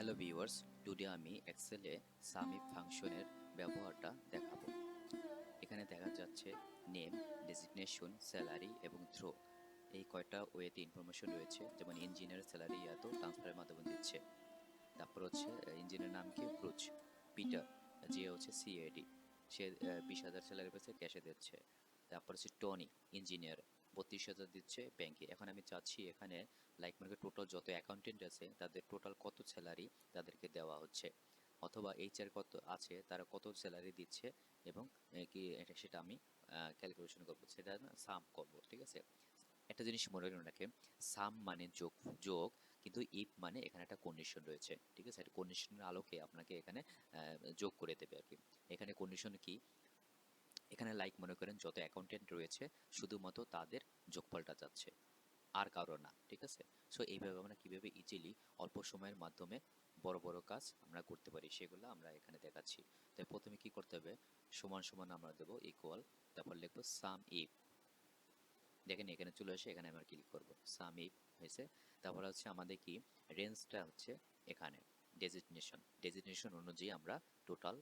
Hello viewers, today আমি এক্সেলে সামিপ ফাংশনের ব্যবহারটা দেখাবো। এখানে দেখা যাচ্ছে নেম, ডেজিগনেশন, স্যালারি এবং থ্রো এই কয়টা ওয়েতে ইনফরমেশন রয়েছে। যেমন ইঞ্জিনিয়ার স্যালারি এত ট্রান্সফারের মাধ্যমে দিচ্ছে। তারপর হচ্ছে ইঞ্জিনিয়ার নাম কি ব্রুচ, পিটার যে হচ্ছে সিএডি, সে 20,000 স্যালারি পেয়েছে, ক্যাশে দিচ্ছে। তারপর হচ্ছে টনি ইঞ্জিনিয়ার 32,000 দিচ্ছে ব্যাংকে। এখন আমি চাচ্ছি এখানে লাইক মনে করি টোটাল যত অ্যাকাউন্টেন্ট আছে তাদের টোটাল কত স্যালারি তাদেরকে দেওয়া হচ্ছে, অথবা এইচআর কত আছে তারা কত স্যালারি দিচ্ছে, এবং কি সেটা আমি ক্যালকুলেশন করবো, সেটা না সাম করবো। ঠিক আছে, একটা জিনিস মনে রাখে, সাম মানে যোগ যোগ, কিন্তু ইফ মানে এখানে একটা কন্ডিশন রয়েছে। ঠিক আছে, একটা কন্ডিশনের আলোকে আপনাকে এখানে যোগ করে দেবে আর কি। এখানে কন্ডিশন কি, এখানে লাইক মনে করেন যত অ্যাকাউন্টেন্ট রয়েছে শুধুমাত্র তাদের যোগফলটা যাচ্ছে, আর কারো না। ঠিক আছে, সো এইভাবে আমরা কীভাবে ইজিলি অল্প সময়ের মাধ্যমে বড় বড় কাজ আমরা করতে পারি সেগুলো আমরা এখানে দেখাচ্ছি। তাই প্রথমে কি করতে হবে, সমান সমান আমরা দেবো ইকুয়াল, তারপর লিখবো সাম ইফ। দেখেন এখানে চলে আসে, এখানে আমরা ক্লিক করব, সাম ইফ হয়েছে। তারপর হচ্ছে আমাদের কি রেঞ্জটা হচ্ছে এখানে ডেজিগনেশন অনুযায়ী আমরা টোটাল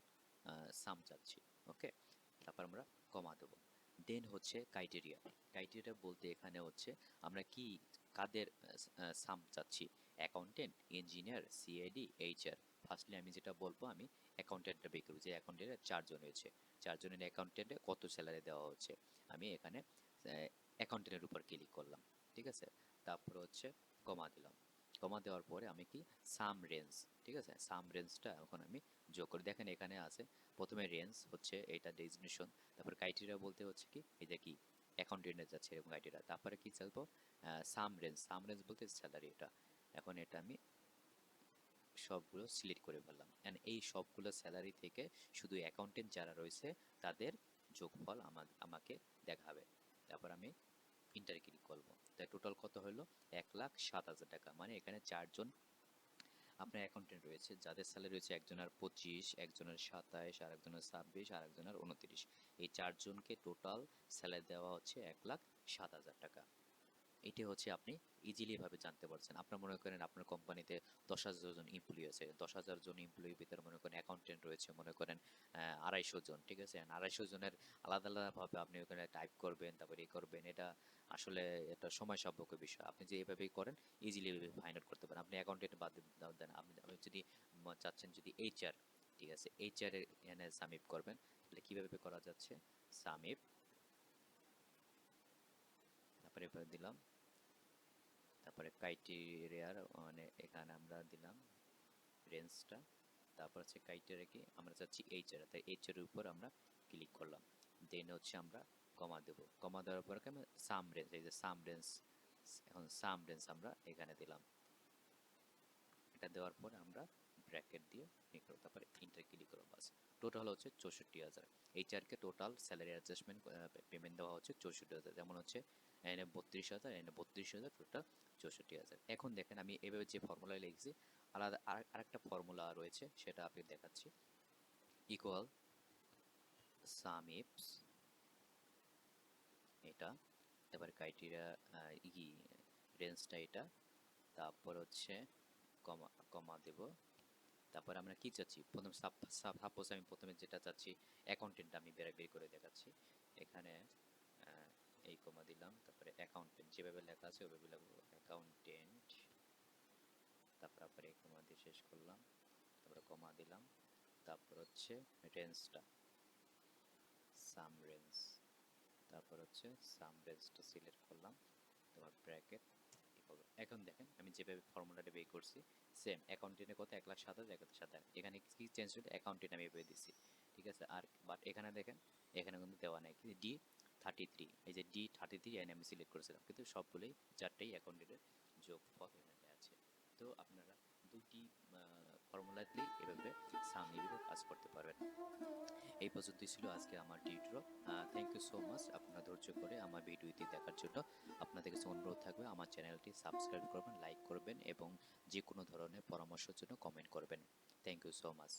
সাম চাচ্ছি। ওকে, তারপর আমরা কমা দেবো। দেন হচ্ছে ক্রাইটেরিয়া বলতে এখানে হচ্ছে আমরা কি কাদের সাম চাচ্ছি, accountant, engineer, CAD, HR. Firstly আমি যেটা বলবো, আমি অ্যাকাউন্টেন্টটা বের করবো, যে অ্যাকাউন্টেন্টের 4 জন রয়েছে, 4 জনের অ্যাকাউন্টেন্টে কত স্যালারি দেওয়া হচ্ছে। আমি এখানে অ্যাকাউন্টেন্টের উপর ক্লিক করলাম। ঠিক আছে, তারপর হচ্ছে কমা দিলাম। কমা দেওয়ার পরে আমি কি সাম রেঞ্জ, ঠিক আছে, সাম রেঞ্জটা এখন আমি যোগ করে, দেখেন এখানে আছে প্রথমে রেঞ্জ হচ্ছে এটা ডেজিগনেশন, তারপর ক্রাইটেরিয়া বলতে হচ্ছে কি এটা কি অ্যাকাউন্টেন্টে যাচ্ছে এরকম ক্রাইটেরিয়া, তারপরে কি চাইবো সাম রেঞ্জ বলতে স্যালারি এটা। এখন এটা আমি সবগুলো সিলেক্ট করে ফেললাম, অ্যান্ড এই সবগুলো স্যালারি থেকে শুধু অ্যাকাউন্টেন্ট যারা রয়েছে তাদের যোগফল আমাকে দেখাবে। তারপর আমি ইন্টার ক্লিক করবো। তাই টোটাল কত হলো, 1,07,000 টাকা। মানে এখানে 4 জন আপনার অ্যাকাউন্টেন্ট রয়েছে যাদের স্যালারি রয়েছে, একজনের 25, একজনের 27, আর একজনের 26, আর একজনের 29। এই 4 জনকে টোটাল স্যালারি দেওয়া হচ্ছে 1,07,000 টাকা। এটি হচ্ছে আপনি ইজিলি ভাবে জানতে পারছেন। আপনার মনে করেন আপনার কোম্পানিতে 10,000 জন এমপ্লয়ি আছে, 10,000 জন এমপ্লয়ির ভিতরে মনে করেন অ্যাকাউন্টেন্ট রয়েছে মনে করেন 250 জন। ঠিক আছে, 250 জনের আলাদা আলাদাভাবে আপনি ওখানে টাইপ করবেন, তারপরে করবেন, এটা আসলে এটা সময় সাপেক্ষ বিষয়। আপনি যে এভাবেই করেন ইজিলি ফাইন্ড আউট করতে পারেন। আপনি অ্যাকাউন্টেন্ট বাদ দেন, আপনি যদি চাচ্ছেন যদি এইচআর, ঠিক আছে, এইচআর এর এখানে সামিপ করবেন, তাহলে কিভাবে করা যাচ্ছে, সামিপ, তারপরে এভাবে দিলাম, তারপরে ক্রাইটেরিয়ার মানে এখানে আমরা দিলাম রেঞ্জটা, তারপর হচ্ছে ক্রাইটেরিয়া কি আমরা চাচ্ছি এইচআর, তাই এইচআর এর উপর আমরা ক্লিক করলাম। দেন হচ্ছে আমরা কমা দেব, কমা দেওয়ার পর আমি সাম রেঞ্জ, এই যে সাম রেঞ্জ, এখন সাম রেঞ্জ আমরা এখানে দিলাম। এটা দেওয়ার পরে আমরা ব্র্যাকেট দিয়ে করব, তারপরে ইন্টার ক্লিক করব, বাস। টোটাল হচ্ছে 64,000। এইচআরকে টোটাল স্যালারি অ্যাডজাস্টমেন্ট পেমেন্ট দেওয়া হচ্ছে 64,000, যেমন হচ্ছে এনে 32,000, এনে 32,000, টোটাল 64,000। এখন দেখেন আমি এভাবে যে ফর্মুলা লিখছি, আলাদা আরেকটা ফর্মুলা রয়েছে, সেটা আপনি দেখাচ্ছি। ইকুয়াল সামিপস, এটা, তারপরে ক্রাইটেরিয়া ই রেঞ্জটা এটা, তারপর হচ্ছে কমা কমা দেব। তারপর আমরা কি চাচ্ছি, প্রথম সাপোজ আমি প্রথমে যেটা চাচ্ছি অ্যাকাউন্টেন্ট, আমি বের করে দেখাচ্ছি। এখানে এই কমা দিলাম, তারপরে অ্যাকাউন্টেন্ট যেভাবে লেখা আছে ওইভাবে লিখবো অ্যাকাউন্টেন্ট, তারপরে কমা দিয়ে শেষ করলাম, তারপরে কমা দিলাম, তারপর হচ্ছে রেঞ্জটা সাম রেঞ্জ, তারপর হচ্ছে সাম রেঞ্জটা সিলেক্ট করলাম, তারপর ব্র্যাকেট। এখন দেখেন আমি যেভাবে ফর্মুলাটা বের করছি, সেম অ্যাকাউন্টেন্টের কত 1,07,000, 1,07,000, এখানে কি চেঞ্জ হলো, অ্যাকাউন্টেন্ট আমি এভাবে দিচ্ছি। ঠিক আছে, আর বাট এখানে দেখেন এখানে কিন্তু দেওয়া নাই, কিন্তু D33, এই যে D33 এনে আমি সিলেক্ট করেছিলাম, কিন্তু সবগুলোই 4টাই অ্যাকাউন্টেন্টের যোগফল এখানে আছে। তো আপনারা দুটি ফর্মুলাতেই এভাবে সাম এভাবে কাজ করতে পারবেন। এই পর্যন্তই ছিল আজকে আমার tutorial. Thank you so much আপনারা ধৈর্য করে আমার ভিডিওটি দেখার জন্য। আপনাদের কাছে অনুরোধ থাকবে আমার চ্যানেলটি সাবস্ক্রাইব করবেন, লাইক করবেন এবং যে কোনো ধরনের পরামর্শের জন্য কমেন্ট করবেন। Thank you so much.